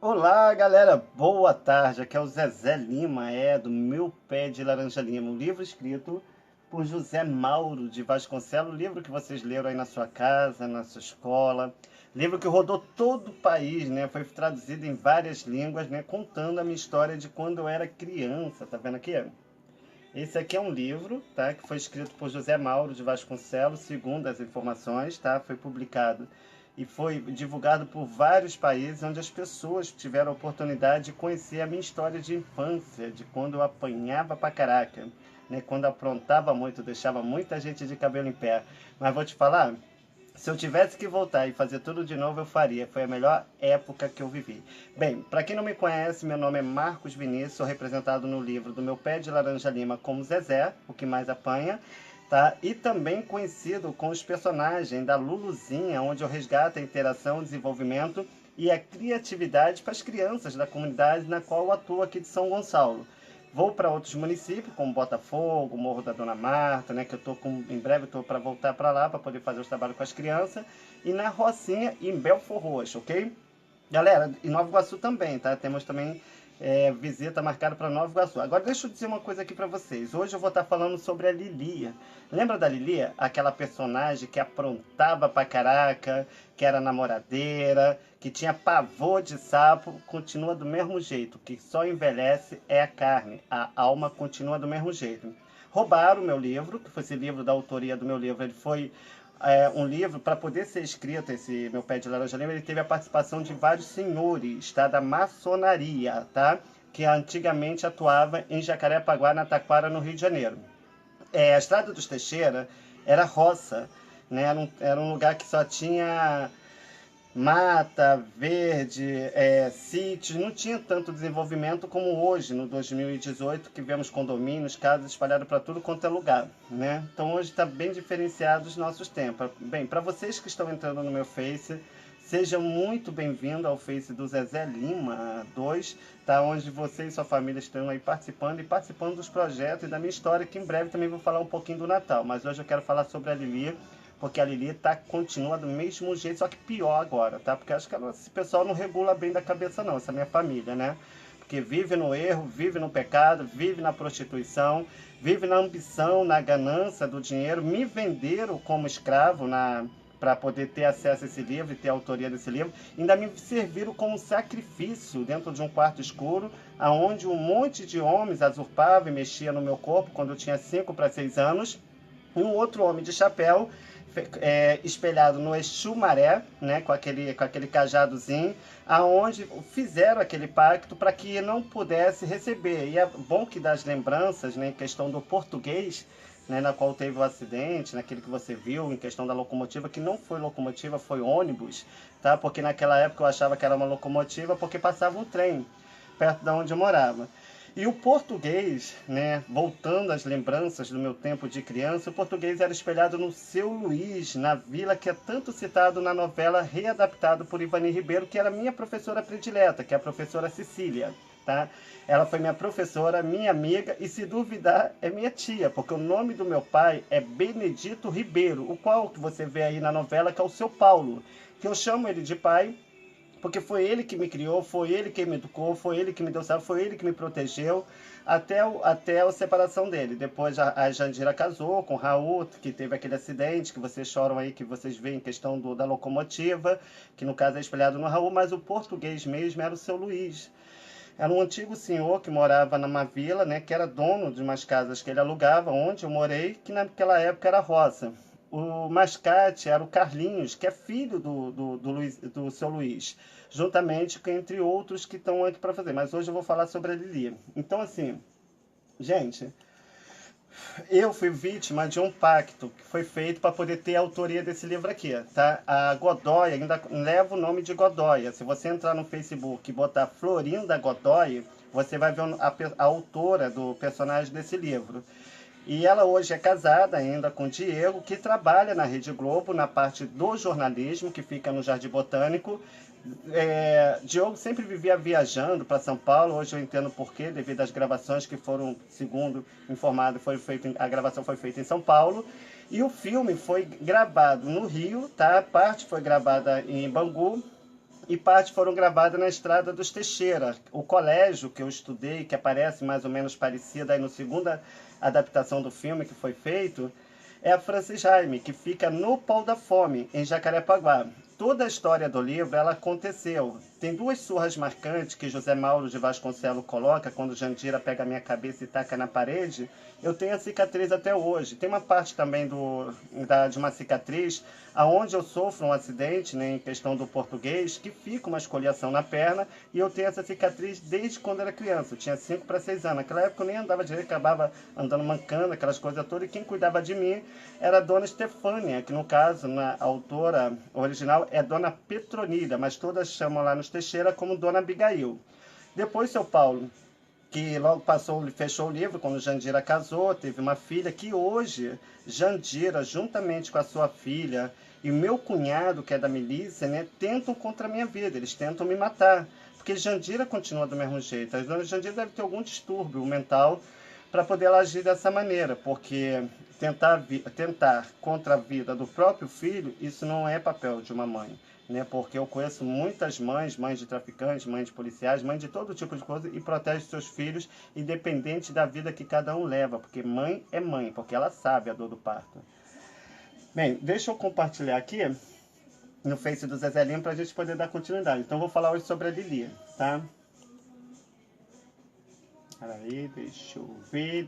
Olá, galera, boa tarde. Aqui é o Zezé Lima, do Meu Pé de Laranja Lima, um livro escrito por José Mauro de Vasconcelos, livro que vocês leram aí na sua casa, na sua escola, livro que rodou todo o país, né? Foi traduzido em várias línguas, né? Contando a minha história de quando eu era criança, tá vendo aqui? Esse aqui é um livro, tá? Que foi escrito por José Mauro de Vasconcelos, segundo as informações, tá? Foi publicado e foi divulgado por vários países, onde as pessoas tiveram a oportunidade de conhecer a minha história de infância, de quando eu apanhava pra caraca, né? Quando eu aprontava muito, deixava muita gente de cabelo em pé. Mas vou te falar, se eu tivesse que voltar e fazer tudo de novo, eu faria. Foi a melhor época que eu vivi. Bem, para quem não me conhece, meu nome é Marcos Vinícius, sou representado no livro do Meu Pé de Laranja Lima como Zezé, o que mais apanha, tá? E também conhecido com os personagens da Luluzinha, onde eu resgato a interação, desenvolvimento e a criatividade para as crianças da comunidade na qual eu atuo aqui de São Gonçalo. Vou para outros municípios, como Botafogo, Morro da Dona Marta, né, que eu tô em breve estou para voltar para lá para poder fazer os trabalhos com as crianças, e na Rocinha e em Belfor Roxo, ok? Galera, em Nova Iguaçu também, tá? Temos também visita marcada para Nova Iguaçu. Agora deixa eu dizer uma coisa aqui para vocês. Hoje eu vou estar falando sobre a Lilia. Lembra da Lilia? Aquela personagem que aprontava pra caraca, que era namoradeira, que tinha pavor de sapo, continua do mesmo jeito. O que só envelhece é a carne. A alma continua do mesmo jeito. Roubaram o meu livro, que foi esse livro da autoria do meu livro. Ele foi um livro, para poder ser escrito, esse Meu Pé de Laranja Lima, ele teve a participação de vários senhores, tá? Da maçonaria, tá? Que antigamente atuava em Jacarepaguá, na Taquara, no Rio de Janeiro. A Estrada dos Teixeira era roça, né? Era um lugar que só tinha mata, verde, sítios, não tinha tanto desenvolvimento como hoje, no 2018, que vemos condomínios, casas espalhadas para tudo quanto é lugar, né? Então hoje está bem diferenciado os nossos tempos. Bem, para vocês que estão entrando no meu Face, sejam muito bem-vindos ao Face do Zezé Lima 2, tá? Onde você e sua família estão aí participando dos projetos e da minha história, que em breve também vou falar um pouquinho do Natal, mas hoje eu quero falar sobre a Lili, porque a Lili continua do mesmo jeito, só que pior agora, tá? Porque acho que esse pessoal não regula bem da cabeça não, essa minha família, né? Porque vive no erro, vive no pecado, vive na prostituição, vive na ambição, na ganância do dinheiro. Me venderam como escravo para poder ter acesso a esse livro e ter a autoria desse livro. Ainda me serviram como sacrifício dentro de um quarto escuro, aonde um monte de homens usurpava e mexia no meu corpo quando eu tinha 5 para 6 anos. E um outro homem de chapéu, espelhado no Exu Maré, né, com aquele cajadozinho, aonde fizeram aquele pacto para que não pudesse receber. E é bom que das lembranças, né, em questão do português, né, na qual teve o acidente, naquele que você viu, em questão da locomotiva, que não foi locomotiva, foi ônibus, tá? Porque naquela época eu achava que era uma locomotiva porque passava um trem perto de onde eu morava. E o português, né, voltando às lembranças do meu tempo de criança, o português era espelhado no Seu Luís, na vila que é tanto citado na novela readaptado por Ivani Ribeiro, que era minha professora predileta, que é a professora Cecília, tá? Ela foi minha professora, minha amiga e, se duvidar, é minha tia, porque o nome do meu pai é Benedito Ribeiro, o qual que você vê aí na novela, que é o Seu Paulo, que eu chamo ele de pai, porque foi ele que me criou, foi ele que me educou, foi ele que me deu saúde, foi ele que me protegeu até a separação dele. Depois a Jandira casou com o Raul, que teve aquele acidente que vocês choram aí, que vocês veem em questão da locomotiva, que no caso é espelhado no Raul, mas o português mesmo era o Seu Luís. Era um antigo senhor que morava numa vila, né, que era dono de umas casas que ele alugava, onde eu morei, que naquela época era roça. O mascate era o Carlinhos, que é filho do Seu Luís, juntamente com entre outros que estão aqui para fazer. Mas hoje eu vou falar sobre a Lili. Então, assim, gente, eu fui vítima de um pacto que foi feito para poder ter a autoria desse livro aqui, tá? A Godoy ainda leva o nome de Godoy. Se você entrar no Facebook e botar Florinda Godoy, você vai ver a autora do personagem desse livro. E ela hoje é casada ainda com o Diego, que trabalha na Rede Globo, na parte do jornalismo, que fica no Jardim Botânico. Diogo sempre vivia viajando para São Paulo, hoje eu entendo porquê, devido às gravações que foram, segundo informado, a gravação foi feita em São Paulo. E o filme foi gravado no Rio, tá? A parte foi gravada em Bangu, e parte foram gravadas na Estrada dos Teixeira. O colégio que eu estudei, que aparece mais ou menos parecida aí no segunda adaptação do filme que foi feito, é a Francis Jaime, que fica no Pau da Fome, em Jacarepaguá. Toda a história do livro, ela aconteceu. Tem duas surras marcantes que José Mauro de Vasconcelos coloca quando Jandira pega a minha cabeça e taca na parede. Eu tenho a cicatriz até hoje. Tem uma parte também de uma cicatriz aonde eu sofro um acidente, né, em questão do português, que fica uma escoliação na perna, e eu tenho essa cicatriz desde quando era criança. Eu tinha 5 para 6 anos. Naquela época eu nem andava direito, acabava andando mancando, aquelas coisas todas, e quem cuidava de mim era a dona Estefânia, que no caso, na autora original, é Dona Petronila, mas todas chamam lá nos Teixeira como Dona Abigail. Depois, seu Paulo, que logo fechou o livro quando Jandira casou, teve uma filha, que hoje Jandira, juntamente com a sua filha e meu cunhado, que é da milícia, né, tentam contra a minha vida, eles tentam me matar, porque Jandira continua do mesmo jeito. A dona Jandira deve ter algum distúrbio mental para poder ela agir dessa maneira, porque tentar contra a vida do próprio filho, isso não é papel de uma mãe, né? Porque eu conheço muitas mães, mães de traficantes, mães de policiais, mães de todo tipo de coisa, e protege seus filhos independente da vida que cada um leva, porque mãe é mãe, porque ela sabe a dor do parto. Bem, deixa eu compartilhar aqui no Face do Zezé Lima para a gente poder dar continuidade. Então vou falar hoje sobre a Lili, tá? Peraí, deixa eu ver.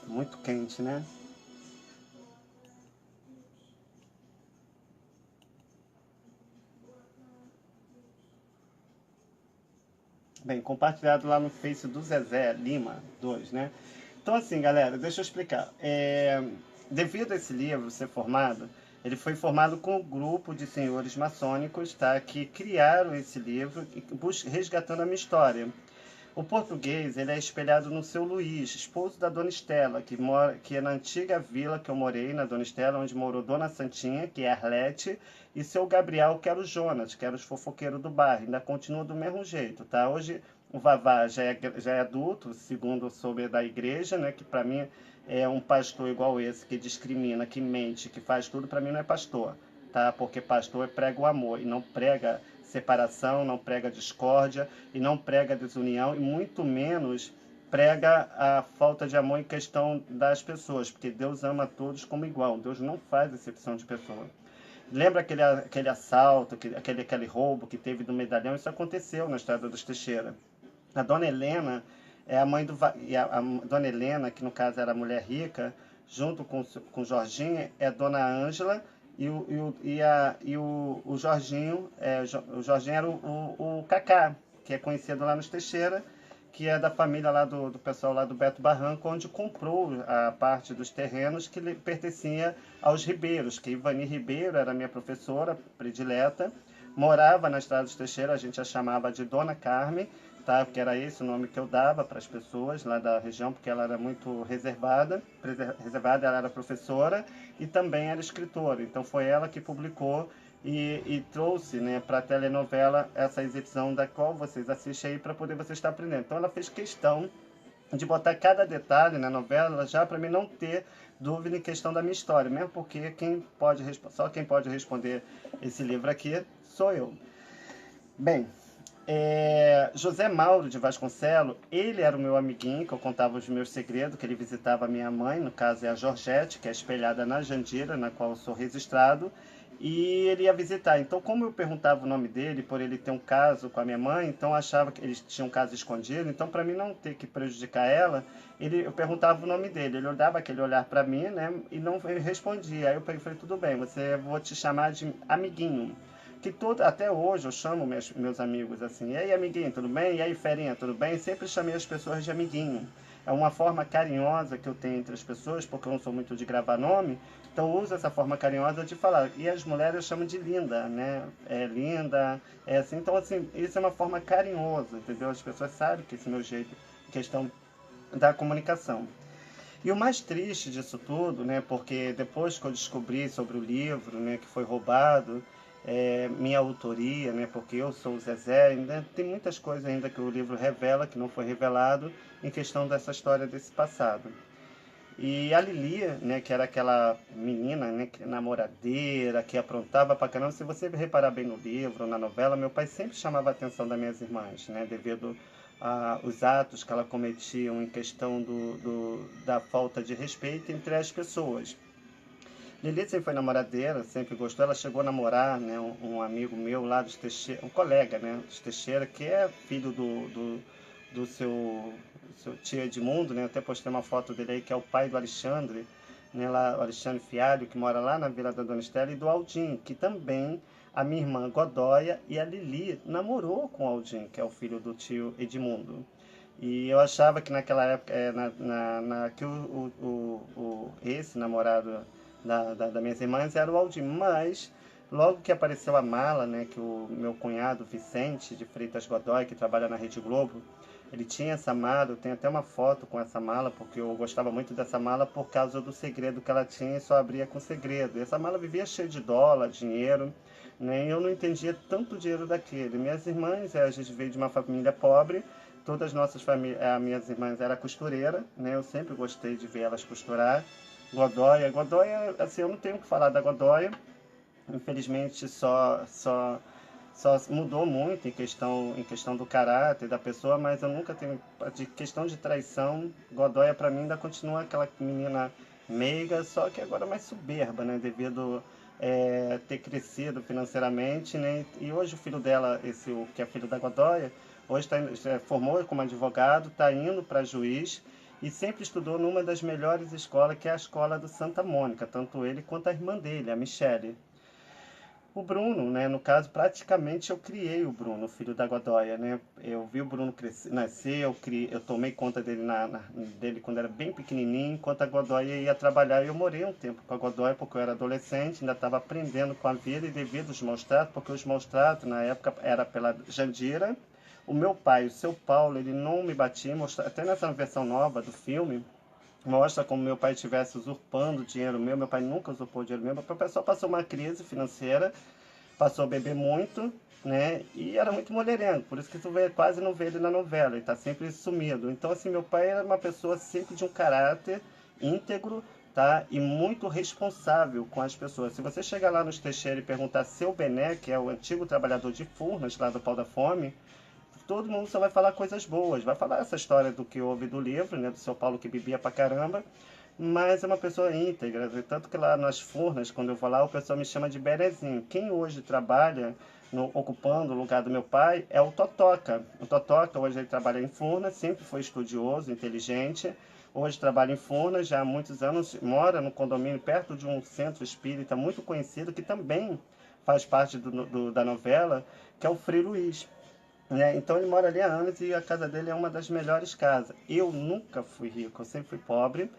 Muito quente, né? Bem, compartilhado lá no Face do Zezé Lima 2, né? Então, assim, galera, deixa eu explicar. Devido a esse livro ser formado, ele foi formado com um grupo de senhores maçônicos, tá? Que criaram esse livro, resgatando a minha história. O português, ele é espelhado no seu Luiz, esposo da Dona Estela, que é na antiga vila que eu morei, na Dona Estela, onde morou Dona Santinha, que é Arlete, e seu Gabriel, que era o Jonas, que era os fofoqueiros do bairro. Ainda continua do mesmo jeito, tá? Hoje o Vavá já é adulto, segundo eu soube da igreja, né? Que para mim é um pastor igual esse, que discrimina, que mente, que faz tudo, para mim não é pastor, tá? Porque pastor prega o amor e não prega separação, não prega discórdia e não prega desunião, e muito menos prega a falta de amor em questão das pessoas, porque Deus ama todos como igual, Deus não faz exceção de pessoa. Lembra aquele assalto, aquele roubo que teve do medalhão? Isso aconteceu na Estrada dos Teixeira. A dona Helena é a mãe a dona Helena, que no caso era a mulher rica, junto com Jorginho, é a dona Ângela, o Jorginho, o Jorginho era o Cacá, que é conhecido lá nos Teixeira, que é da família lá do pessoal lá do Beto Barranco, onde comprou a parte dos terrenos que pertencia aos Ribeiros, que Ivani Ribeiro era minha professora predileta, morava na Estrada dos Teixeira, a gente a chamava de Dona Carmen, tá? Porque era esse o nome que eu dava para as pessoas lá da região, porque ela era muito reservada, ela era professora e também era escritora. Então foi ela que publicou e trouxe, né, para a telenovela essa exibição da qual vocês assistem aí para poder vocês estar aprendendo. Então ela fez questão de botar cada detalhe na novela já para mim não ter dúvida em questão da minha história, mesmo porque só quem pode responder esse livro aqui sou eu. Bem, José Mauro de Vasconcelos, ele era o meu amiguinho, que eu contava os meus segredos, que ele visitava a minha mãe, no caso é a Georgette, que é espelhada na Jandira, na qual eu sou registrado, e ele ia visitar. Então, como eu perguntava o nome dele, por ele ter um caso com a minha mãe, então eu achava que eles tinham um caso escondido, então para mim não ter que prejudicar ela, eu perguntava o nome dele, ele dava aquele olhar para mim, né, e não respondia. Aí eu falei, tudo bem, vou te chamar de amiguinho. Até hoje eu chamo meus amigos assim, e aí amiguinho, tudo bem? E aí ferinha, tudo bem? Sempre chamei as pessoas de amiguinho. É uma forma carinhosa que eu tenho entre as pessoas, porque eu não sou muito de gravar nome, então eu uso essa forma carinhosa de falar. E as mulheres eu chamo de linda, né? É linda, é assim. Então, assim, isso é uma forma carinhosa, entendeu? As pessoas sabem que esse é o meu jeito, questão da comunicação. E o mais triste disso tudo, né, porque depois que eu descobri sobre o livro, né, que foi roubado, minha autoria, né, porque eu sou o Zezé, ainda tem muitas coisas ainda que o livro revela, que não foi revelado, em questão dessa história desse passado. E a Lili, né, que era aquela menina, né, namoradeira, que aprontava pra caramba, se você reparar bem no livro, na novela, meu pai sempre chamava a atenção das minhas irmãs, né, devido aos atos que ela cometiam em questão da falta de respeito entre as pessoas. Lili sempre foi namoradeira, sempre gostou. Ela chegou a namorar, né, um amigo meu lá dos Teixeira, um colega, né, dos Teixeira, que é filho do seu tio Edmundo, né? Até postei uma foto dele aí, que é o pai do Alexandre, né, lá, o Alexandre Fialho, que mora lá na Vila da Dona Estela, e do Aldin, que também a minha irmã Godóia e a Lili namorou com o Aldin, que é o filho do tio Edmundo. E eu achava que naquela época, que esse namorado das minhas irmãs era o Aldir, mas logo que apareceu a mala, né, que o meu cunhado Vicente de Freitas Godoy, que trabalha na Rede Globo, ele tinha essa mala, eu tenho até uma foto com essa mala, porque eu gostava muito dessa mala por causa do segredo que ela tinha e só abria com segredo. E essa mala vivia cheia de dólar, dinheiro, né, e eu não entendia tanto dinheiro daquele. Minhas irmãs, a gente veio de uma família pobre, todas as nossas famílias, as minhas irmãs eram costureira, né, eu sempre gostei de ver elas costurar. Godoia, assim, eu não tenho o que falar da Godoia, infelizmente só mudou muito em questão do caráter da pessoa, mas eu nunca tenho, de questão de traição, Godoia para mim ainda continua aquela menina meiga, só que agora mais soberba, né, devido ter crescido financeiramente, né, e hoje o filho dela, o que é filho da Godoia, hoje formou como advogado, está indo para juiz, e sempre estudou numa das melhores escolas, que é a escola do Santa Mônica, tanto ele quanto a irmã dele, a Michele. O Bruno, né, no caso, praticamente eu criei o Bruno, filho da Godoia, né? Eu vi o Bruno crescer, nascer, eu tomei conta dele, dele quando era bem pequenininho, enquanto a Godoia ia trabalhar. Eu morei um tempo com a Godoia, porque eu era adolescente, ainda estava aprendendo com a vida e devido aos maus tratos, porque os maus tratos na época era pela Jandira. O meu pai, o seu Paulo, ele não me batia, até nessa versão nova do filme, mostra como meu pai estivesse usurpando o dinheiro meu. Meu pai nunca usurpou o dinheiro meu. Meu pai só passou uma crise financeira, passou a beber muito, né? E era muito mulherengo. Por isso que tu quase não vê ele na novela. Ele tá sempre sumido. Então, assim, meu pai era uma pessoa sempre de um caráter íntegro, tá? E muito responsável com as pessoas. Se você chegar lá nos Teixeira e perguntar seu Bené, que é o antigo trabalhador de Furnas, lá do Pau da Fome, todo mundo só vai falar coisas boas, vai falar essa história do que houve do livro, né, do seu Paulo que bebia pra caramba, mas é uma pessoa íntegra, tanto que lá nas Furnas, quando eu vou lá, o pessoal me chama de Berezinho. Quem hoje trabalha ocupando o lugar do meu pai é o Totoca. O Totoca hoje ele trabalha em Furnas, sempre foi estudioso, inteligente, hoje trabalha em Furnas, já há muitos anos, mora no condomínio perto de um centro espírita muito conhecido, que também faz parte da novela, que é o Frei Luiz. Né? Então ele mora ali há anos e a casa dele é uma das melhores casas. Eu nunca fui rico, eu sempre fui pobre.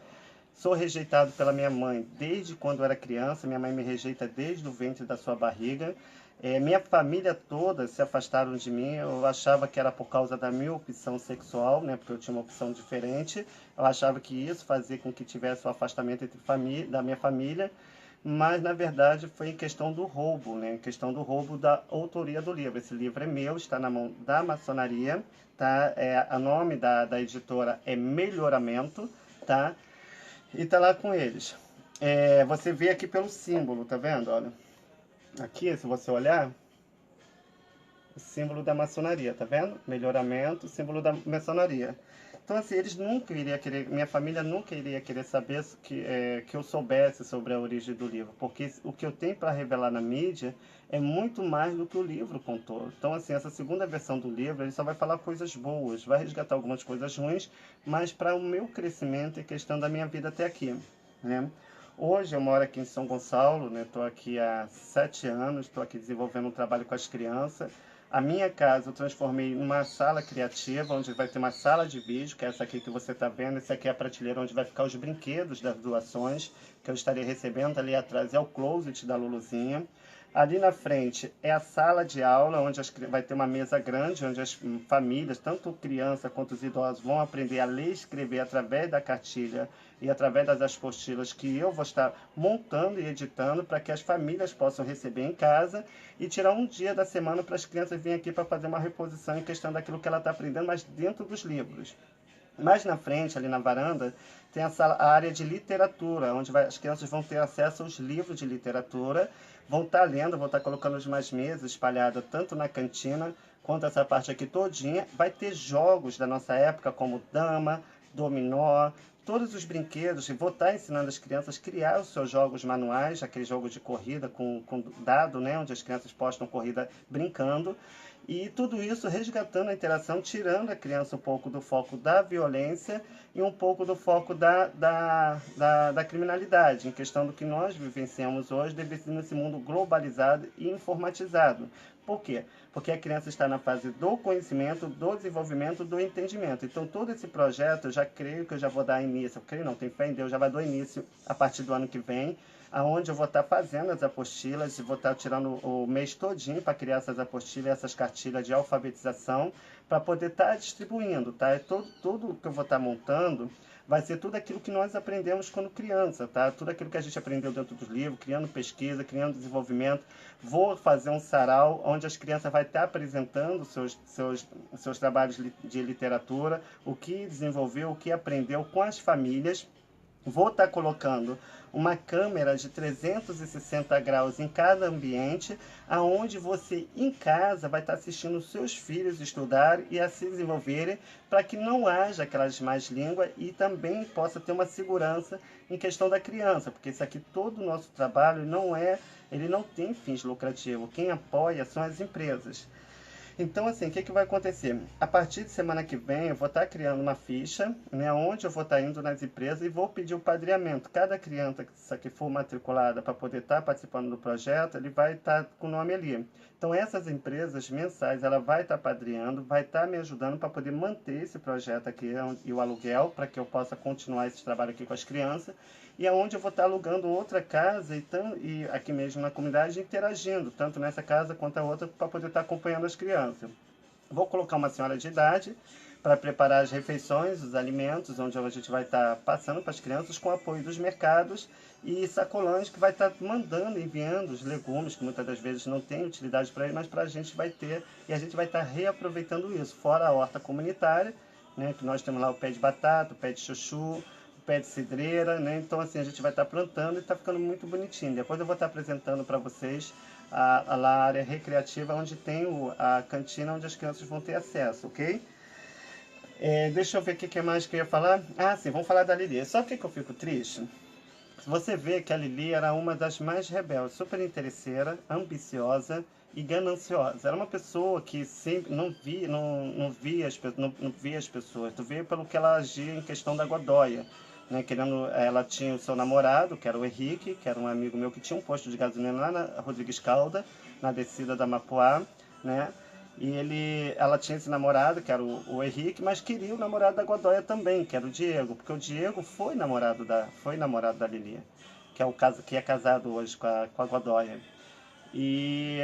Sou rejeitado pela minha mãe desde quando eu era criança. Minha mãe me rejeita desde o ventre da sua barriga. Minha família toda se afastaram de mim. Eu achava que era por causa da minha opção sexual, né? Porque eu tinha uma opção diferente. Eu achava que isso fazia com que tivesse o afastamento da minha família, mas na verdade foi em questão do roubo, né? Em questão do roubo da autoria do livro. Esse livro é meu, está na mão da maçonaria, tá? O nome da editora é Melhoramento, tá? E tá lá com eles. Você vê aqui pelo símbolo, tá vendo? Olha, aqui, se você olhar, o símbolo da maçonaria, tá vendo? Melhoramento, símbolo da maçonaria. Então, assim, eles nunca iriam querer, minha família nunca iria querer saber que eu soubesse sobre a origem do livro, porque o que eu tenho para revelar na mídia é muito mais do que o livro contou. Então, assim, essa segunda versão do livro, ele só vai falar coisas boas, vai resgatar algumas coisas ruins, mas para o meu crescimento e questão da minha vida até aqui, né? Hoje eu moro aqui em São Gonçalo, né? Estou aqui há 7 anos, estou aqui desenvolvendo um trabalho com as crianças. A minha casa eu transformei numa sala criativa, onde vai ter uma sala de vídeo, que é essa aqui que você está vendo. Essa aqui é a prateleira onde vai ficar os brinquedos das doações, que eu estarei recebendo. Ali atrás é o closet da Luluzinha. Ali na frente é a sala de aula, onde vai ter uma mesa grande, onde as famílias, tanto criança quanto os idosos, vão aprender a ler e escrever através da cartilha e através das apostilas que eu vou estar montando e editando para que as famílias possam receber em casa e tirar um dia da semana para as crianças virem aqui para fazer uma reposição em questão daquilo que ela está aprendendo, mas dentro dos livros. Mais na frente, ali na varanda, tem a área de literatura, onde as crianças vão ter acesso aos livros de literatura, vão estar lendo, vão estar colocando as mais mesas espalhadas tanto na cantina, quanto essa parte aqui todinha. Vai ter jogos da nossa época, como dama, dominó, todos os brinquedos, e vou estar ensinando as crianças a criar os seus jogos manuais, aquele jogo de corrida com dado, né, onde as crianças postam corrida brincando. E tudo isso resgatando a interação, tirando a criança um pouco do foco da violência e um pouco do foco da criminalidade, em questão do que nós vivenciamos hoje, devido nesse mundo globalizado e informatizado. Por quê? Porque a criança está na fase do conhecimento, do desenvolvimento, do entendimento. Então, todo esse projeto, eu já creio que eu já vou dar início, eu creio não, tenho fé em Deus, já vai dar início a partir do ano que vem, aonde eu vou estar fazendo as apostilas e vou estar tirando o mês todinho para criar essas apostilas, essas cartilhas de alfabetização, para poder estar distribuindo, tá? Tudo que eu vou estar montando vai ser tudo aquilo que nós aprendemos quando criança, tá? Tudo aquilo que a gente aprendeu dentro dos livros, criando pesquisa, criando desenvolvimento. Vou fazer um sarau onde as crianças vão estar apresentando seus trabalhos de literatura, o que desenvolveu, o que aprendeu com as famílias. Vou estar colocando uma câmera de 360 graus em cada ambiente, aonde você em casa vai estar assistindo os seus filhos estudar e a se desenvolverem, para que não haja aquelas más línguas e também possa ter uma segurança em questão da criança, porque isso aqui, todo o nosso trabalho ele não tem fins lucrativos. Quem apoia são as empresas. Então, assim, o que vai acontecer? A partir de semana que vem, eu vou estar criando uma ficha, né, onde eu vou estar indo nas empresas e vou pedir o padrinhamento. Cada criança que for matriculada para poder estar participando do projeto, ele vai estar com o nome ali. Então, essas empresas mensais, ela vai estar padrinhando, vai estar me ajudando para poder manter esse projeto aqui e o aluguel, para que eu possa continuar esse trabalho aqui com as crianças. E aonde eu vou estar alugando outra casa e aqui mesmo na comunidade interagindo, tanto nessa casa quanto a outra, para poder estar acompanhando as crianças. Vou colocar uma senhora de idade para preparar as refeições, os alimentos, onde a gente vai estar passando para as crianças com apoio dos mercados e sacolões que vai estar mandando, enviando os legumes, que muitas das vezes não tem utilidade para ele, mas para a gente vai ter, e a gente vai estar reaproveitando isso, fora a horta comunitária, né, que nós temos lá o pé de batata, o pé de chuchu, pé de cidreira, né? Então assim, a gente vai estar plantando e está ficando muito bonitinho. Depois eu vou estar apresentando para vocês a área recreativa, onde tem a cantina, onde as crianças vão ter acesso, ok? Deixa eu ver o que mais que eu ia falar. Ah, sim, vamos falar da Lili. Sabe o que eu fico triste? Você vê que a Lili era uma das mais rebeldes, super interesseira, ambiciosa e gananciosa. Era uma pessoa que sempre não via as pessoas. Tu vê pelo que ela agia em questão da Godóia. Né, ela tinha o seu namorado, que era o Henrique, que era um amigo meu que tinha um posto de gasolina lá na Rodrigues Calda, na descida da Mapuá, né? E ela tinha esse namorado, que era o Henrique, mas queria o namorado da Godóia também, que era o Diego, porque o Diego foi namorado da Lili, que é casado hoje com a Godóia. E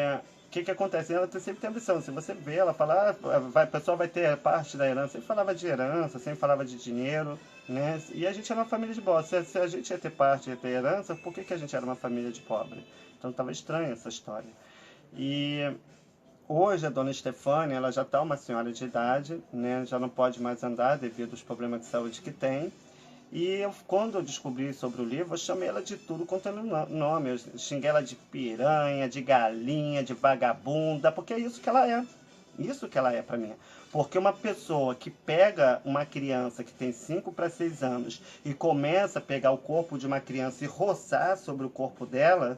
o que acontece? Ela sempre tem ambição. Se você vê, ela fala, o pessoal vai ter parte da herança. Sempre falava de herança, sempre falava de dinheiro, né? E a gente era uma família de boa. Se a gente ia ter parte, ia ter herança, por que a gente era uma família de pobre? Então estava estranha essa história. E hoje a dona Estefânia, ela já está uma senhora de idade, né? Já não pode mais andar devido aos problemas de saúde que tem. E quando eu descobri sobre o livro, eu chamei ela de tudo quanto é nome. Eu xinguei ela de piranha, de galinha, de vagabunda, porque é isso que ela é. Isso que ela é para mim. Porque uma pessoa que pega uma criança que tem 5 para 6 anos e começa a pegar o corpo de uma criança e roçar sobre o corpo dela,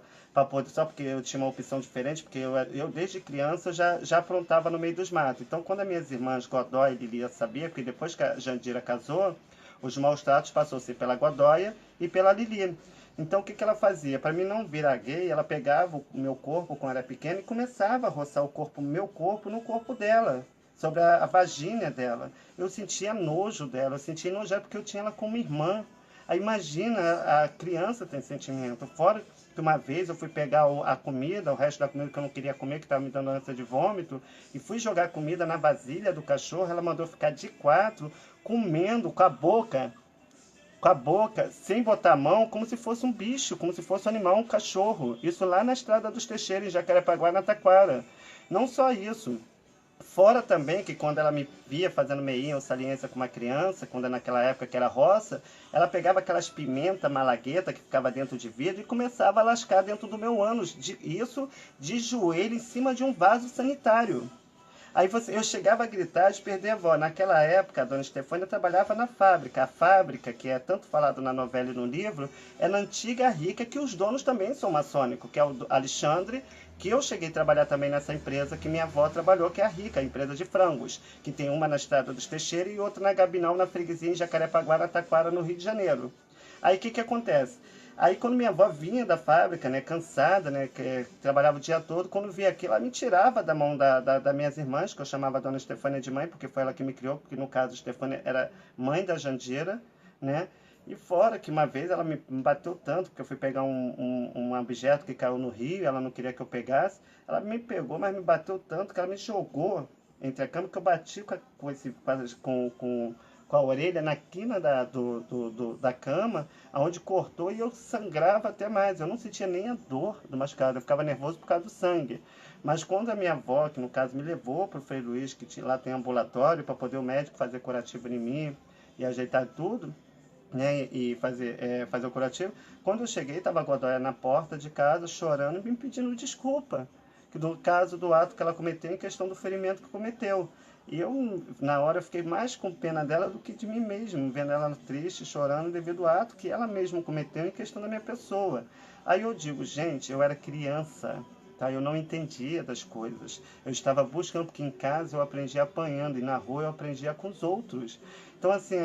só porque eu tinha uma opção diferente, porque eu desde criança já aprontava no meio dos matos. Então, quando as minhas irmãs Godói e Lilia sabia, porque depois que a Jandira casou, os maus tratos passou a ser pela Godóia e pela Lili. Então o que ela fazia? Para mim não virar gay, ela pegava o meu corpo quando era pequena e começava a roçar meu corpo no corpo dela, sobre a vagina dela. Eu sentia nojo dela, eu sentia nojo porque eu tinha ela como irmã. Aí imagina, a criança tem sentimento. Fora que uma vez eu fui pegar a comida, o resto da comida que eu não queria comer, que estava me dando ânsia de vômito, e fui jogar comida na vasilha do cachorro, ela mandou ficar de quatro, comendo com a boca, sem botar a mão, como se fosse um bicho, como se fosse um animal, um cachorro. Isso lá na Estrada dos Teixeiras, em Jacarepaguá, na Taquara. Não só isso. Fora também que quando ela me via fazendo meinha ou saliência com uma criança, quando naquela época que era roça, ela pegava aquelas pimenta malagueta que ficava dentro de vidro e começava a lascar dentro do meu ânus. Isso de joelho em cima de um vaso sanitário. Aí eu chegava a gritar de perder a voz. Naquela época, a dona Estefânia trabalhava na fábrica. A fábrica, que é tanto falado na novela e no livro, é na antiga Rica, que os donos também são maçônicos, que é o Alexandre, que eu cheguei a trabalhar também nessa empresa que minha avó trabalhou, que é a Rica, a empresa de frangos, que tem uma na Estrada dos Teixeiras e outra na Gabinão, na freguesia em Jacarepaguá, na Taquara, no Rio de Janeiro. Aí o que acontece? Aí quando minha avó vinha da fábrica, né, cansada, né, que trabalhava o dia todo, quando via aquilo, ela me tirava da mão das minhas irmãs, que eu chamava a dona Estefânia de mãe, porque foi ela que me criou, porque no caso a Estefânia era mãe da Jandira, né? E fora que uma vez ela me bateu tanto, porque eu fui pegar um objeto que caiu no rio, ela não queria que eu pegasse, ela me pegou, mas me bateu tanto que ela me jogou entre a cama, que eu bati com a orelha na quina da cama, aonde cortou, e eu sangrava até mais. Eu não sentia nem a dor do machucado, eu ficava nervoso por causa do sangue. Mas quando a minha avó, que no caso me levou para o Frei Luiz, que lá tem ambulatório, para poder o médico fazer curativo em mim e ajeitar tudo, né, e fazer o curativo, quando eu cheguei, estava a Godoya na porta de casa, chorando e me pedindo desculpa, que no caso do ato que ela cometeu, em questão do ferimento que cometeu. E eu, na hora, fiquei mais com pena dela do que de mim mesmo, vendo ela triste, chorando devido ao ato que ela mesma cometeu em questão da minha pessoa. Aí eu digo, gente, eu era criança, tá? Eu não entendia das coisas. Eu estava buscando, porque em casa eu aprendi apanhando e na rua eu aprendia com os outros. Então, assim,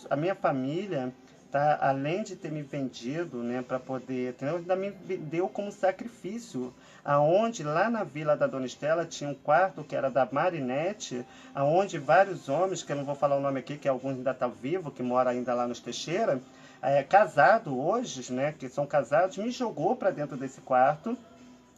a minha família, tá, além de ter me vendido, né, para poder, entendeu? Ainda me deu como sacrifício, aonde lá na Vila da Dona Estela tinha um quarto que era da Marinette, aonde vários homens, que eu não vou falar o nome aqui, que alguns ainda estão vivos, que moram ainda lá nos Teixeira, casado hoje, né, que são casados, me jogou para dentro desse quarto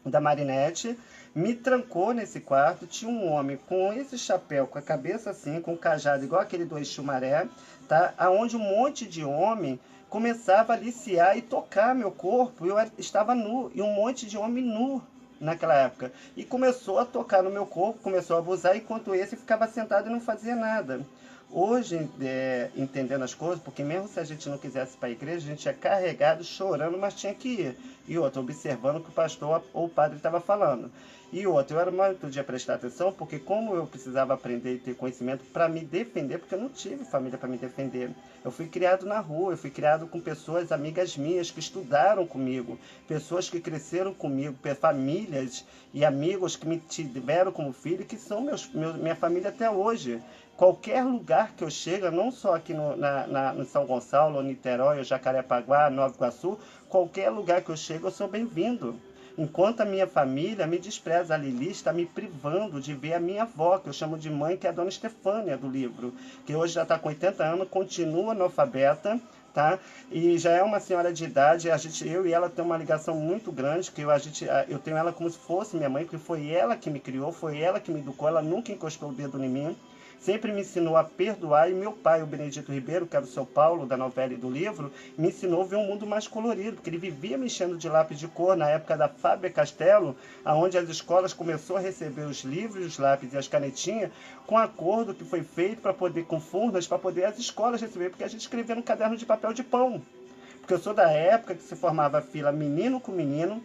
da Marinette, me trancou nesse quarto. Tinha um homem com esse chapéu, com a cabeça assim, com o cajado igual aquele do Exu Maré, tá? Aonde um monte de homem começava a aliciar e tocar meu corpo. Eu estava nu, e um monte de homem nu naquela época. E começou a tocar no meu corpo, começou a abusar, enquanto esse ficava sentado e não fazia nada. Hoje, entendendo as coisas, porque mesmo se a gente não quisesse ir para a igreja, a gente ia carregado, chorando, mas tinha que ir. E outro, observando o que o pastor ou o padre estava falando. E outro, eu era mais do dia prestar atenção, porque como eu precisava aprender e ter conhecimento para me defender, porque eu não tive família para me defender. Eu fui criado na rua, eu fui criado com pessoas, amigas minhas, que estudaram comigo, pessoas que cresceram comigo, famílias e amigos que me tiveram como filho, que são minha família até hoje. Qualquer lugar que eu chego, não só aqui no São Gonçalo, ou Niterói, ou Jacarepaguá, Nova Iguaçu, qualquer lugar que eu chego, eu sou bem-vindo. Enquanto a minha família me despreza, a Lili está me privando de ver a minha avó, que eu chamo de mãe, que é a dona Estefânia do livro, que hoje já está com 80 anos, continua analfabeta, tá? E já é uma senhora de idade. Eu e ela tem uma ligação muito grande, que eu tenho ela como se fosse minha mãe, porque foi ela que me criou, foi ela que me educou, ela nunca encostou o dedo em mim. Sempre me ensinou a perdoar, e meu pai, o Benedito Ribeiro, que era o seu Paulo da novela e do livro, me ensinou a ver um mundo mais colorido, porque ele vivia mexendo de lápis de cor na época da Faber-Castell, onde as escolas começaram a receber os livros, os lápis e as canetinhas, com acordo que foi feito para poder, com furnas, para poder as escolas receber, porque a gente escrevia no caderno de papel de pão. Porque eu sou da época que se formava fila menino com menino,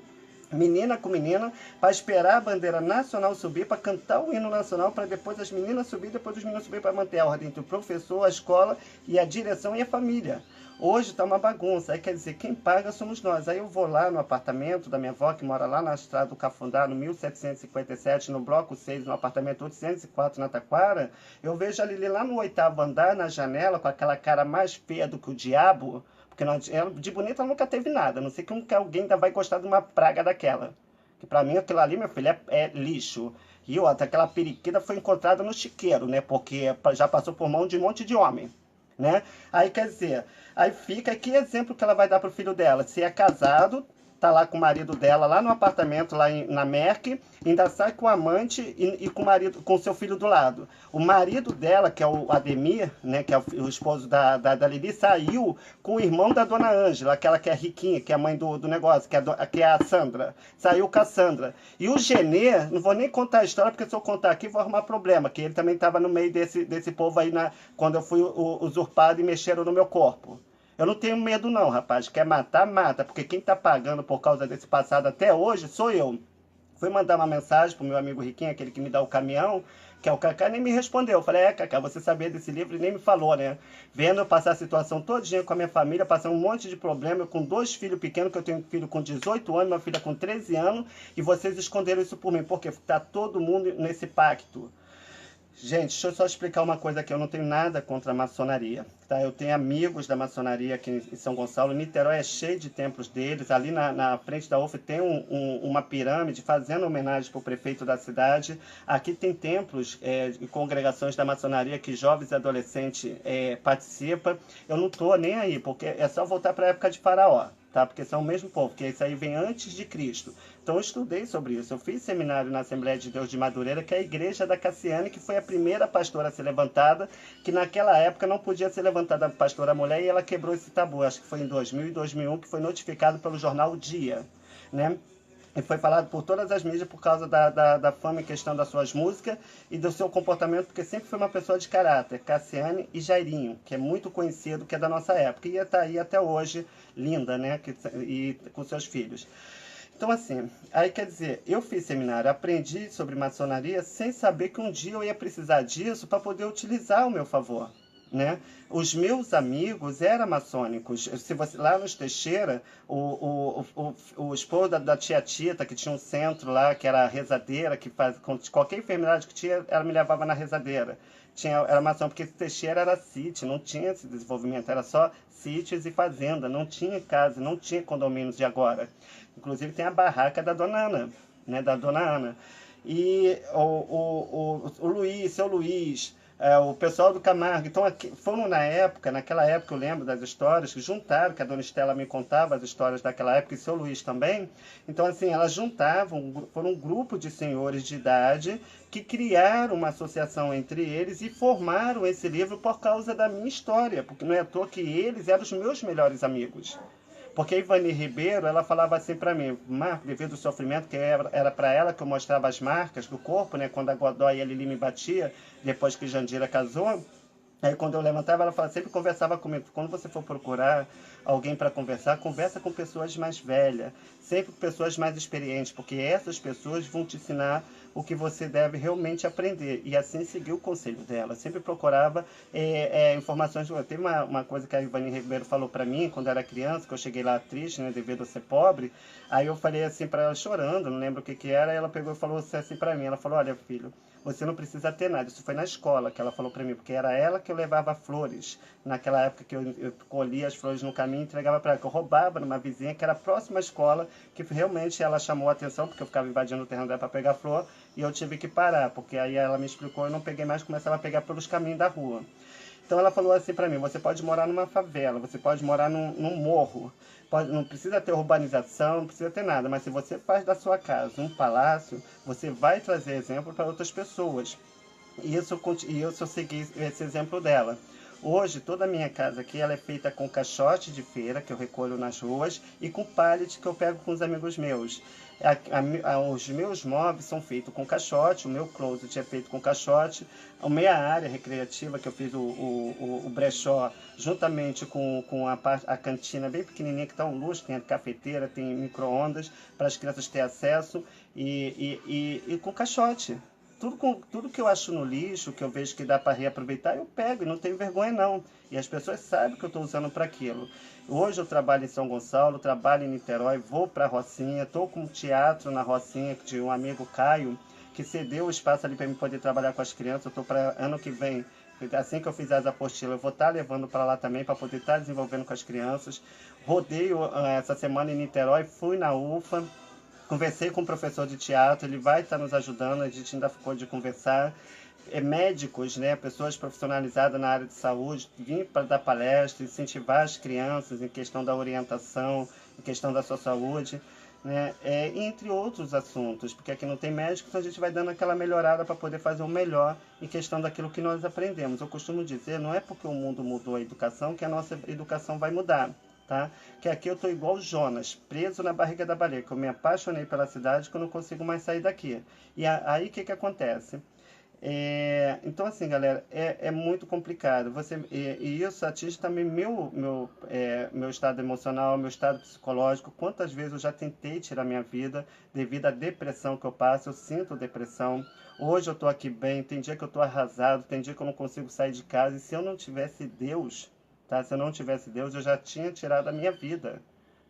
menina com menina, para esperar a bandeira nacional subir, para cantar o hino nacional, para depois as meninas subir, depois os meninos subir, para manter a ordem entre o professor, a escola e a direção e a família. Hoje está uma bagunça, aí quer dizer, quem paga somos nós. Aí eu vou lá no apartamento da minha avó, que mora lá na Estrada do Cafundá, no 1757, no bloco 6, no apartamento 804, na Taquara. Eu vejo a Lili lá no 8º andar, na janela, com aquela cara mais feia do que o diabo, porque ela, de bonita ela nunca teve nada, a não sei que alguém ainda vai gostar de uma praga daquela. Que pra mim aquilo ali, meu filho, é lixo. E outra, aquela periquita foi encontrada no chiqueiro, né? Porque já passou por mão de um monte de homem. né? Aí quer dizer, aí fica que exemplo que ela vai dar pro filho dela? Se é casado, tá lá com o marido dela, lá no apartamento, na Merck, ainda sai com o amante e com o marido, com o seu filho do lado. O marido dela, que é o Ademir, né, que é o esposo da Lili, saiu com o irmão da dona Ângela, aquela que é riquinha, que é a mãe do negócio, que é a Sandra. Saiu com a Sandra. E o Genê, não vou nem contar a história, porque se eu contar aqui vou arrumar problema, que ele também estava no meio desse povo aí, quando eu fui usurpado e mexeram no meu corpo. Eu não tenho medo não, rapaz. Quer matar, mata. Porque quem tá pagando por causa desse passado até hoje sou eu. Fui mandar uma mensagem pro meu amigo Riquinho, aquele que me dá o caminhão, que é o Cacá, nem me respondeu. Eu falei, Cacá, você sabia desse livro e nem me falou, né? Vendo eu passar a situação todinha com a minha família, passando um monte de problema, eu com 2 filhos pequenos, que eu tenho um filho com 18 anos, uma filha com 13 anos, e vocês esconderam isso por mim, porque tá todo mundo nesse pacto. Gente, deixa eu só explicar uma coisa aqui. Eu não tenho nada contra a maçonaria, tá? Eu tenho amigos da maçonaria aqui em São Gonçalo. Niterói é cheio de templos deles. Ali na frente da UF tem uma pirâmide fazendo homenagem para o prefeito da cidade. Aqui tem templos e congregações da maçonaria que jovens e adolescentes participam. Eu não tô nem aí, porque é só voltar para a época de Faraó. Tá? Porque são o mesmo povo, que isso aí vem antes de Cristo. Então eu estudei sobre isso. Eu fiz seminário na Assembleia de Deus de Madureira, que é a igreja da Cassiane, que foi a primeira pastora a ser levantada, que naquela época não podia ser levantada a pastora mulher, e ela quebrou esse tabu. Acho que foi em 2000 e 2001 que foi notificado pelo jornal O Dia, né? E foi falado por todas as mídias por causa da fama em questão das suas músicas e do seu comportamento, porque sempre foi uma pessoa de caráter, Cassiane e Jairinho, que é muito conhecido, que é da nossa época, e está aí até hoje, linda, né, e com seus filhos. Então, assim, aí quer dizer, eu fiz seminário, aprendi sobre maçonaria sem saber que um dia eu ia precisar disso para poder utilizar ao meu favor, né? Os meus amigos eram maçônicos. Se você, lá nos Teixeira, o esposo da tia Tita, que tinha um centro lá, que era a rezadeira, que faz, com qualquer enfermidade que tinha, ela me levava na rezadeira. Era maçom, porque esse Teixeira era sítio, não tinha esse desenvolvimento, era só sítios e fazenda, não tinha casa, não tinha condomínios de agora. Inclusive tem a barraca da dona Ana, né, da dona Ana. E o Luiz, seu Luiz, o pessoal do Camargo. Então, foram naquela época eu lembro das histórias, que juntaram, que a dona Estela me contava as histórias daquela época, e seu Luiz também. Então, assim, elas juntavam, foram um grupo de senhores de idade que criaram uma associação entre eles e formaram esse livro por causa da minha história, porque não é à toa que eles eram os meus melhores amigos. Porque a Ivani Ribeiro, ela falava assim para mim, Marco, devido ao sofrimento, que era para ela que eu mostrava as marcas do corpo, né? Quando a Godoy e a Lili me batia, depois que Jandira casou. Aí quando eu levantava, ela falava, sempre conversava comigo. Quando você for procurar alguém para conversar, conversa com pessoas mais velhas, sempre com pessoas mais experientes, porque essas pessoas vão te ensinar o que você deve realmente aprender. E assim seguiu o conselho dela. Sempre procurava informações. Teve uma coisa que a Ivani Ribeiro falou para mim quando eu era criança, que eu cheguei lá triste, né, devido a ser pobre. Aí eu falei assim para ela, chorando, não lembro o que era. Aí ela pegou e falou assim para mim, ela falou, olha filho, você não precisa ter nada. Isso foi na escola que ela falou para mim, porque era ela que eu levava flores. Naquela época que eu colhia as flores no caminho e entregava para ela, que eu roubava numa vizinha que era próxima à escola, que realmente ela chamou a atenção, porque eu ficava invadindo o terreno dela para pegar flor, e eu tive que parar, porque aí ela me explicou, eu não peguei mais, começava a pegar pelos caminhos da rua. Então ela falou assim para mim, você pode morar numa favela, você pode morar num morro, não precisa ter urbanização, não precisa ter nada, mas se você faz da sua casa um palácio, você vai trazer exemplo para outras pessoas. E eu segui esse exemplo dela. Hoje, toda a minha casa aqui ela é feita com caixote de feira, que eu recolho nas ruas, e com pallet que eu pego com os amigos meus. Os meus móveis são feitos com caixote, o meu closet é feito com caixote, a minha área recreativa, que eu fiz o brechó, juntamente com a cantina bem pequenininha, que está um luxo, tem cafeteira, tem micro-ondas, para as crianças terem acesso, e com caixote. Tudo que eu acho no lixo, que eu vejo que dá para reaproveitar, eu pego e não tenho vergonha não. E as pessoas sabem que eu estou usando para aquilo. Hoje eu trabalho em São Gonçalo, trabalho em Niterói, vou para a Rocinha, estou com teatro na Rocinha, de um amigo Caio, que cedeu o espaço ali para eu poder trabalhar com as crianças. Eu estou para ano que vem, assim que eu fizer as apostilas, eu vou estar levando para lá também, para poder estar desenvolvendo com as crianças. Rodeio essa semana em Niterói, fui na UFA, conversei com o professor de teatro, ele vai estar nos ajudando, a gente ainda ficou de conversar. médicos, né, pessoas profissionalizadas na área de saúde, vir para dar palestra, incentivar as crianças em questão da orientação, em questão da sua saúde, né, entre outros assuntos, porque aqui não tem médico, então a gente vai dando aquela melhorada para poder fazer o melhor em questão daquilo que nós aprendemos. Eu costumo dizer, não é porque o mundo mudou a educação que a nossa educação vai mudar. Tá? Que aqui eu estou igual o Jonas, preso na barriga da baleia, que eu me apaixonei pela cidade que eu não consigo mais sair daqui. E aí o que acontece? Então assim, galera, é muito complicado. E isso atinge também meu estado emocional, meu estado psicológico. Quantas vezes eu já tentei tirar minha vida devido à depressão que eu passo, eu sinto depressão. Hoje eu estou aqui bem, tem dia que eu estou arrasado, tem dia que eu não consigo sair de casa. E se eu não tivesse Deus, tá? Se eu não tivesse Deus, eu já tinha tirado a minha vida.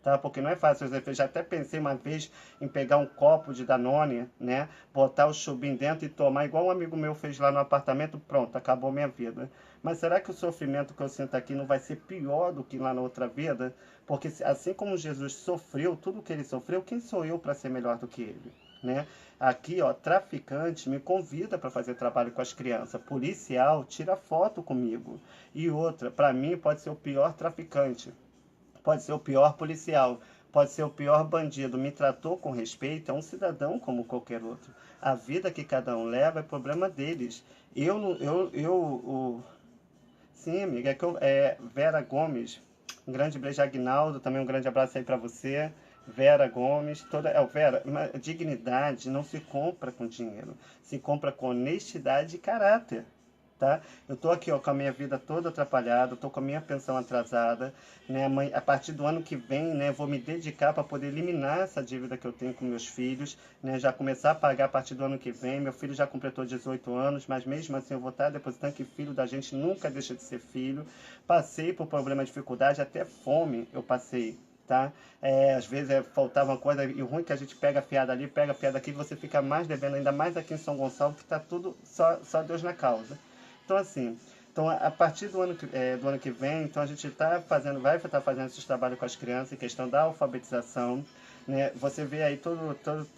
Tá? Porque não é fácil. Eu já até pensei uma vez em pegar um copo de Danone, né? Botar o chubinho dentro e tomar, igual um amigo meu fez lá no apartamento, pronto, acabou minha vida. Mas será que o sofrimento que eu sinto aqui não vai ser pior do que lá na outra vida? Porque assim como Jesus sofreu tudo que ele sofreu, quem sou eu para ser melhor do que ele? Né? Aqui, ó, traficante me convida para fazer trabalho com as crianças. Policial tira foto comigo. E outra, para mim pode ser o pior traficante. Pode ser o pior policial, pode ser o pior bandido. Me tratou com respeito, é um cidadão como qualquer outro. A vida que cada um leva é problema deles. Eu, não- eu, sim, amiga, Vera Gomes, um grande beijo, Agnaldo, também um grande abraço aí para você. Vera Gomes, Vera, dignidade não se compra com dinheiro, se compra com honestidade e caráter. Tá? Eu tô aqui, ó, com a minha vida toda atrapalhada, tô com a minha pensão atrasada, né, mãe? A partir do ano que vem, né, vou me dedicar para poder eliminar essa dívida que eu tenho com meus filhos, né, já começar a pagar a partir do ano que vem. Meu filho já completou 18 anos, mas mesmo assim eu vou estar depositando, que filho da gente nunca deixa de ser filho. Passei por problema, dificuldade, até fome eu passei. Tá? Às vezes faltava uma coisa, e o ruim é que a gente pega a fiada ali, pega a fiada aqui, e você fica mais devendo, ainda mais aqui em São Gonçalo, que está tudo só Deus na causa. Então, assim, a partir do ano que vem, então a gente vai estar fazendo esses trabalhos com as crianças, em questão da alfabetização, né? Você vê aí eu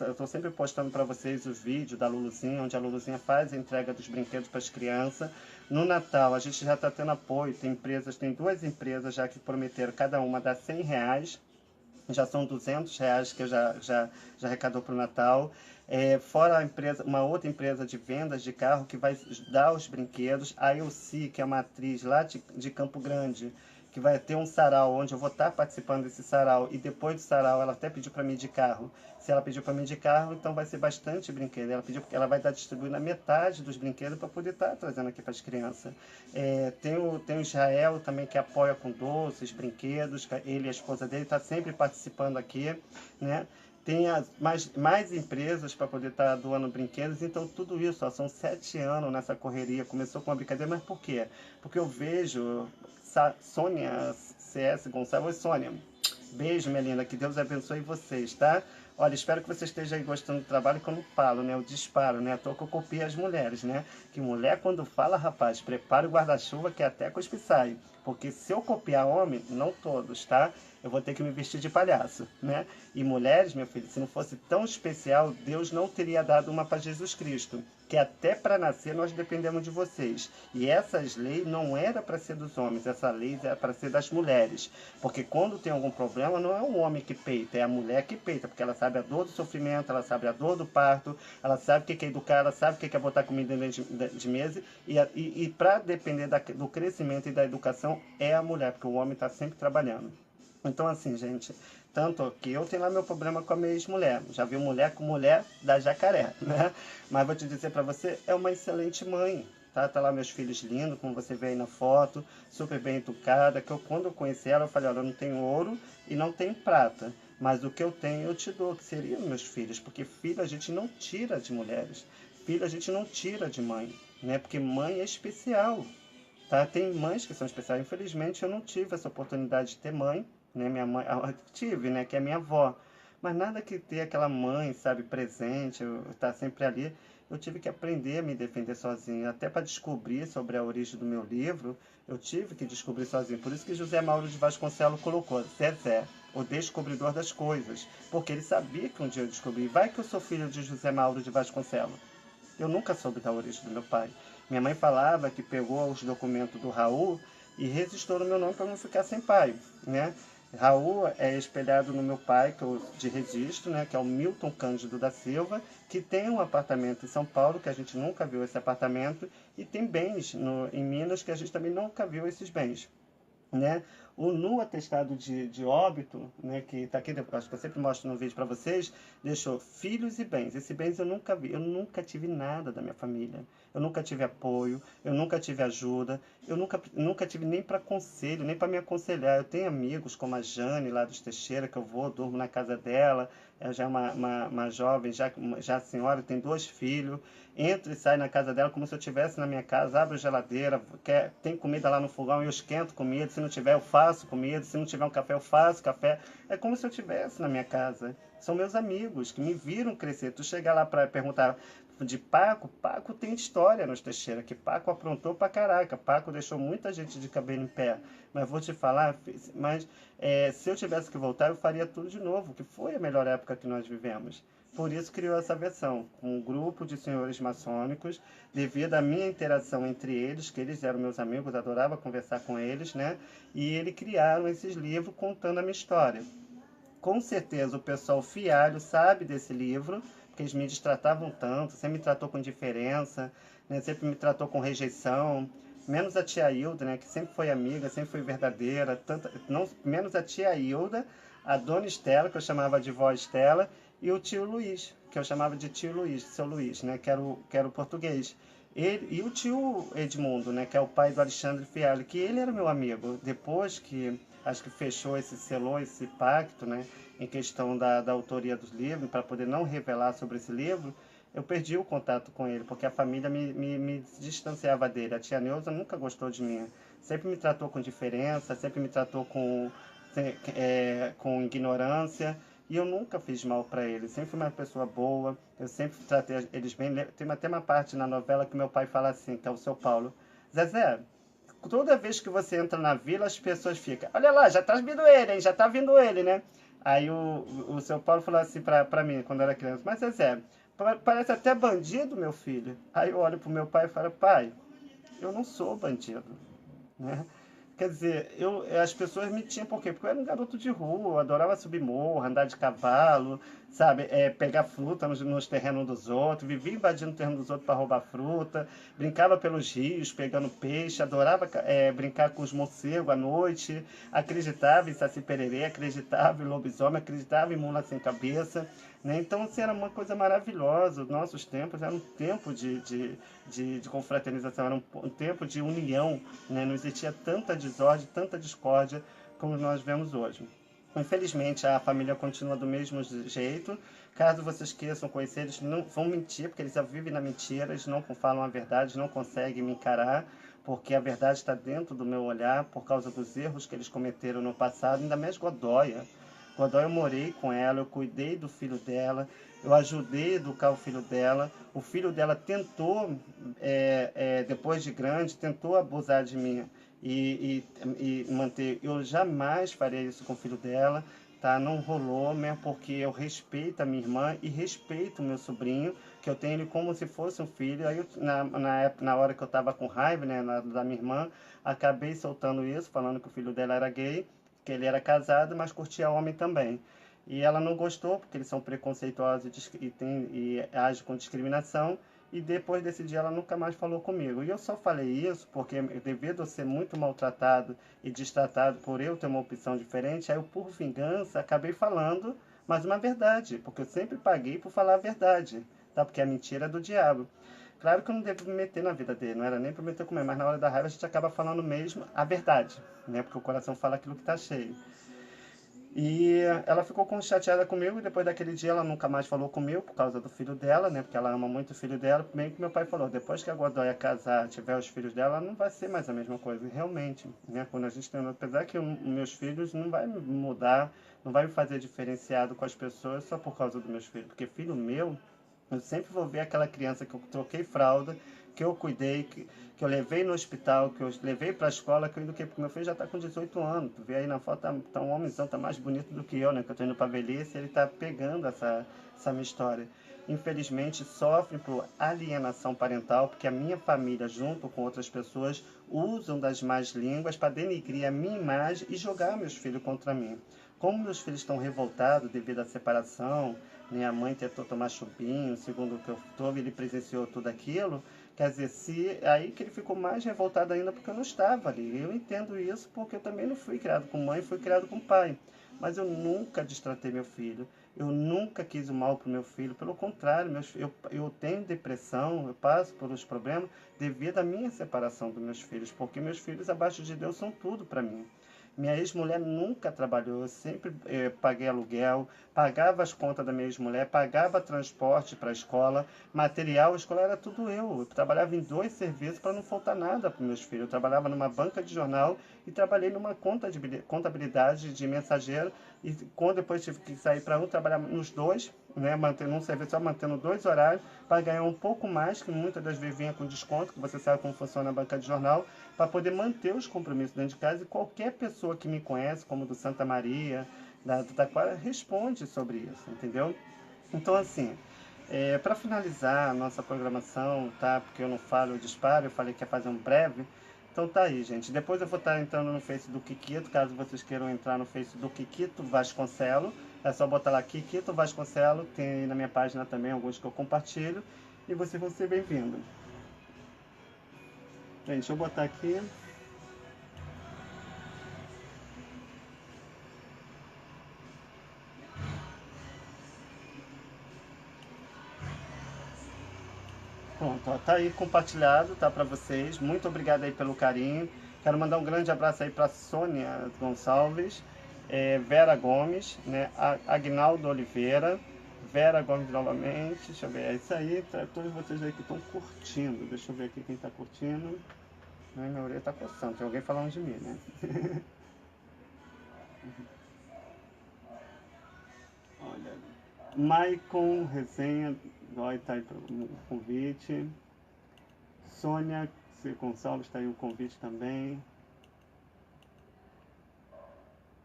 estou sempre postando para vocês os vídeos da Luluzinha, onde a Luluzinha faz a entrega dos brinquedos para as crianças. No Natal, a gente já está tendo apoio, tem duas empresas já que prometeram cada uma dar R$ 100, já são R$ 200 que eu já arrecadou para o Natal. Fora uma outra empresa de vendas de carro que vai dar os brinquedos, a Elci, que é uma atriz lá de Campo Grande, que vai ter um sarau, onde eu vou estar participando desse sarau, e depois do sarau ela até pediu para mim de carro. Se ela pediu para mim de carro, então vai ser bastante brinquedo. Ela pediu porque ela vai estar distribuindo a metade dos brinquedos para poder estar trazendo aqui para as crianças. Tem o Israel também, que apoia com doces, brinquedos, ele e a esposa dele está sempre participando aqui, né? Tem mais empresas para poder estar doando brinquedos. Então tudo isso, ó, são 7 anos nessa correria. Começou com uma brincadeira, mas por quê? Porque eu vejo Sônia CS Gonçalves. Oi, Sônia, beijo, minha linda, que Deus abençoe vocês, tá? Olha, espero que você esteja aí gostando do trabalho, que eu não falo, né? Eu disparo, né? À toa que eu copio as mulheres, né? Que mulher, quando fala, rapaz, prepara o guarda-chuva que até cuspe sai. Porque se eu copiar homem, não todos, tá? Eu vou ter que me vestir de palhaço, né? E mulheres, meu filho, se não fosse tão especial, Deus não teria dado uma para Jesus Cristo. Que até para nascer nós dependemos de vocês. E essas leis não era para ser dos homens, essa lei era para ser das mulheres. Porque quando tem algum problema, não é o homem que peita, é a mulher que peita, porque ela sabe a dor do sofrimento, ela sabe a dor do parto, ela sabe o que é educar, ela sabe o que é botar comida dentro de mesa. E para depender do crescimento e da educação, é a mulher, porque o homem está sempre trabalhando. Então, assim, gente, tanto que eu tenho lá meu problema com a minha ex-mulher. Já vi mulher com mulher da jacaré, né? Mas vou te dizer pra você, é uma excelente mãe. Tá lá meus filhos lindos, como você vê aí na foto, super bem educada. Quando eu conheci ela, eu falei, olha, eu não tenho ouro e não tenho prata. Mas o que eu tenho, eu te dou, que seriam meus filhos. Porque filho a gente não tira de mulheres. Filho a gente não tira de mãe, né? Porque mãe é especial. Tá? Tem mães que são especiais. Infelizmente, eu não tive essa oportunidade de ter mãe, né? Minha mãe, tive, né? Que é minha avó. Mas nada que ter aquela mãe, sabe, presente, estar sempre ali. Eu tive que aprender a me defender sozinho. Até para descobrir sobre a origem do meu livro, eu tive que descobrir sozinho. Por isso que José Mauro de Vasconcelos colocou Zezé, o descobridor das coisas. Porque ele sabia que um dia eu descobri. Vai que eu sou filho de José Mauro de Vasconcelos. Eu nunca soube da origem do meu pai. Minha mãe falava que pegou os documentos do Raul e registrou no meu nome para não ficar sem pai, né? Raul é espelhado no meu pai, de registro, né, que é o Milton Cândido da Silva, que tem um apartamento em São Paulo, que a gente nunca viu esse apartamento, e tem bens em Minas, que a gente também nunca viu esses bens, né? No atestado de óbito, né, que está aqui, acho que eu sempre mostro no vídeo para vocês, deixou filhos e bens. Esses bens eu nunca vi, eu nunca tive nada da minha família. Eu nunca tive apoio, eu nunca tive ajuda, eu nunca tive nem para conselho, nem para me aconselhar. Eu tenho amigos como a Jane, lá dos Teixeira, que eu vou, durmo na casa dela. Ela já é uma jovem, já senhora, tem 2 filhos. Entro e saio na casa dela como se eu estivesse na minha casa, abro a geladeira, tem comida lá no fogão, eu esquento comida, se não tiver eu faço comida, se não tiver um café eu faço café. É como se eu estivesse na minha casa. São meus amigos que me viram crescer. Tu chega lá para perguntar de Paco, Paco tem história nos Teixeira, que Paco aprontou pra caraca, Paco deixou muita gente de cabelo em pé. Mas vou te falar, se eu tivesse que voltar, eu faria tudo de novo, que foi a melhor época que nós vivemos. Por isso criou essa versão, com um grupo de senhores maçônicos, devido à minha interação entre eles, que eles eram meus amigos, adorava conversar com eles, né? E eles criaram esses livros contando a minha história. Com certeza o pessoal fialho sabe desse livro, porque eles me destratavam tanto, sempre me tratou com indiferença, né? Sempre me tratou com rejeição, menos a tia Hilda, né? Que sempre foi amiga, sempre foi verdadeira, menos a tia Hilda, a dona Estela, que eu chamava de vó Estela, e o tio Luiz, que eu chamava de tio Luiz, seu Luiz, né? Que era o português. E o tio Edmundo, né? Que é o pai do Alexandre Fialho, que ele era meu amigo. Depois que acho que selou esse pacto, né, em questão da autoria dos livros, para poder não revelar sobre esse livro, eu perdi o contato com ele, porque a família me distanciava dele. A tia Neuza nunca gostou de mim, sempre me tratou com diferença, sempre me tratou com ignorância, e eu nunca fiz mal para ele, sempre fui uma pessoa boa, eu sempre tratei eles bem. Tem até uma parte na novela que meu pai fala assim, que é o seu Paulo: Zezé, toda vez que você entra na vila, as pessoas ficam: olha lá, já tá vindo ele, hein? Já tá vindo ele, né? Aí o seu Paulo falou assim pra mim, quando eu era criança: mas Zezé, parece até bandido, meu filho. Aí eu olho pro meu pai e falo: pai, eu não sou bandido, né? Quer dizer, as pessoas me tinham por quê? Porque eu era um garoto de rua, eu adorava subir morro, andar de cavalo, sabe? Pegar fruta nos terrenos dos outros, vivia invadindo o terreno dos outros para roubar fruta, brincava pelos rios, pegando peixe, adorava brincar com os morcegos à noite, acreditava em Saci Pererê, acreditava em lobisomem, acreditava em mula sem cabeça, né? Então, assim, era uma coisa maravilhosa. Os nossos tempos eram um tempo de confraternização, era um tempo de união, né? Não existia tanta desordem, tanta discórdia como nós vemos hoje. Infelizmente, a família continua do mesmo jeito. Caso vocês queiram conhecer, eles não vão mentir, porque eles já vivem na mentira, eles não falam a verdade, não conseguem me encarar, porque a verdade está dentro do meu olhar, por causa dos erros que eles cometeram no passado. Ainda mais Godoia. Godoy, eu morei com ela, eu cuidei do filho dela, eu ajudei a educar o filho dela tentou, depois de grande, tentou abusar de mim e manter. Eu jamais faria isso com o filho dela, tá? Não rolou, mesmo porque eu respeito a minha irmã e respeito o meu sobrinho, que eu tenho ele como se fosse um filho. Aí, na hora que eu estava com raiva, né, da minha irmã, acabei soltando isso, falando que o filho dela era gay, que ele era casado, mas curtia homem também. E ela não gostou, porque eles são preconceituosos e agem com discriminação. E depois desse dia ela nunca mais falou comigo. E eu só falei isso porque, devido a ser muito maltratado e destratado por eu ter uma opção diferente, aí eu, por vingança, acabei falando, mas uma verdade, porque eu sempre paguei por falar a verdade, tá? Porque a mentira é do diabo. Claro que eu não devo me meter na vida dele, não era nem para meter com ele, mas na hora da raiva a gente acaba falando mesmo a verdade, né? Porque o coração fala aquilo que está cheio. E ela ficou chateada comigo, e depois daquele dia ela nunca mais falou comigo por causa do filho dela, né? Porque ela ama muito o filho dela. Bem que meu pai falou: depois que a Godoy casar, tiver os filhos dela, não vai ser mais a mesma coisa. E realmente, né? Quando a gente tem, apesar que meus filhos não vai me mudar, não vai me fazer diferenciado com as pessoas só por causa dos meus filhos, porque filho meu, eu sempre vou ver aquela criança que eu troquei fralda, que eu cuidei, que eu levei no hospital, que eu levei para a escola, que eu eduquei, porque meu filho já está com 18 anos. Tu vê aí na foto, tá um homenzão, tá mais bonito do que eu, né? Que eu tô indo para velhice, ele tá pegando essa minha história. Infelizmente, sofrem por alienação parental, porque a minha família, junto com outras pessoas, usam das más línguas para denigrir a minha imagem e jogar meus filhos contra mim. Como meus filhos estão revoltados devido à separação, minha mãe tentou tomar chupinho, segundo o que eu soube, ele presenciou tudo aquilo. Quer dizer, aí que ele ficou mais revoltado ainda porque eu não estava ali. Eu entendo isso porque eu também não fui criado com mãe, fui criado com pai. Mas eu nunca destratei meu filho. Eu nunca quis o mal para o meu filho. Pelo contrário, eu tenho depressão, eu passo por os problemas devido à minha separação dos meus filhos. Porque meus filhos abaixo de Deus são tudo para mim. Minha ex-mulher nunca trabalhou, eu sempre paguei aluguel, pagava as contas da minha ex-mulher, pagava transporte para a escola, material, a escola era tudo eu. Eu trabalhava em 2 serviços para não faltar nada para meus filhos. Eu trabalhava numa banca de jornal e trabalhei numa contabilidade de mensageiro. E quando depois tive que sair para trabalhar nos 2, né, mantendo um serviço só, mantendo 2 horários, para ganhar um pouco mais, que muitas das vezes vinha com desconto, que você sabe como funciona a banca de jornal, para poder manter os compromissos dentro de casa. E qualquer pessoa que me conhece, como do Santa Maria, da Taquara, responde sobre isso, entendeu? Então, assim, para finalizar a nossa programação, tá? Porque eu não falo, eu disparo, eu falei que ia fazer um breve. Então tá aí, gente. Depois eu vou estar entrando no Face do Kikito, caso vocês queiram entrar no Face do Kikito Vasconcelo. É só botar lá Kikito Vasconcelo, tem aí na minha página também alguns que eu compartilho. E vocês vão ser bem-vindos. Gente, deixa eu botar aqui. Pronto, ó, tá aí compartilhado, tá, para vocês. Muito obrigado aí pelo carinho. Quero mandar um grande abraço aí para Sônia Gonçalves, Vera Gomes, né, Agnaldo Oliveira, Vera Gomes novamente. Deixa eu ver, é isso aí, tá, todos vocês aí que estão curtindo. Deixa eu ver aqui quem tá curtindo. Ai, minha orelha tá coçando, tem alguém falando de mim, né? Olha, Maicon Resenha, dói, tá aí o convite. Sônia C. Gonçalves, está aí o convite também.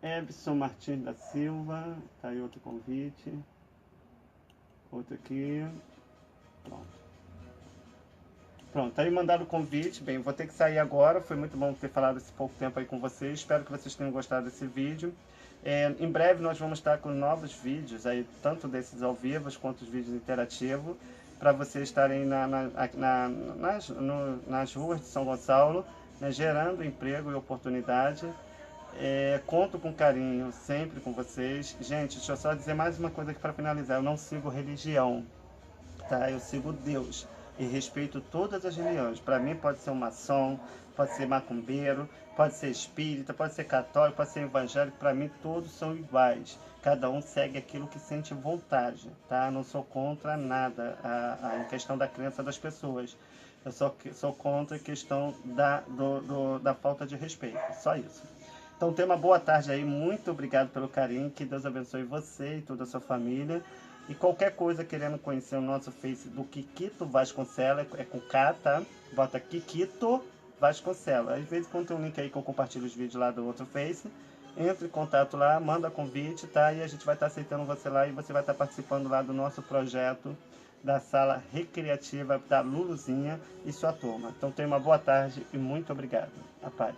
Ebson Martins da Silva, está aí outro convite. Outro aqui. Pronto. Pronto, aí mandaram o convite. Bem, vou ter que sair agora. Foi muito bom ter falado esse pouco tempo aí com vocês. Espero que vocês tenham gostado desse vídeo. Em breve nós vamos estar com novos vídeos, aí, tanto desses ao vivo quanto os vídeos interativos, para vocês estarem nas ruas de São Gonçalo, né, gerando emprego e oportunidade. Conto com carinho sempre com vocês. Gente, deixa eu só dizer mais uma coisa aqui para finalizar. Eu não sigo religião, tá? Eu sigo Deus e respeito todas as religiões. Para mim pode ser um maçom, pode ser macumbeiro, pode ser espírita, pode ser católico, pode ser evangélico. Para mim todos são iguais. Cada um segue aquilo que sente vontade, tá? Não sou contra nada em questão da crença das pessoas. Eu sou contra a questão da falta de respeito. Só isso. Então tenha uma boa tarde aí. Muito obrigado pelo carinho. Que Deus abençoe você e toda a sua família. E qualquer coisa querendo conhecer o nosso Face do Kikito Vasconcelos, é com K, tá? Bota Kikito Vasconcelos. Às vezes quando tem um link aí que eu compartilho os vídeos lá do outro Face, entre em contato lá, manda convite, tá? E a gente vai estar aceitando você lá e você vai estar participando lá do nosso projeto da sala recreativa da Luluzinha e sua turma. Então tenha uma boa tarde e muito obrigado. A paz.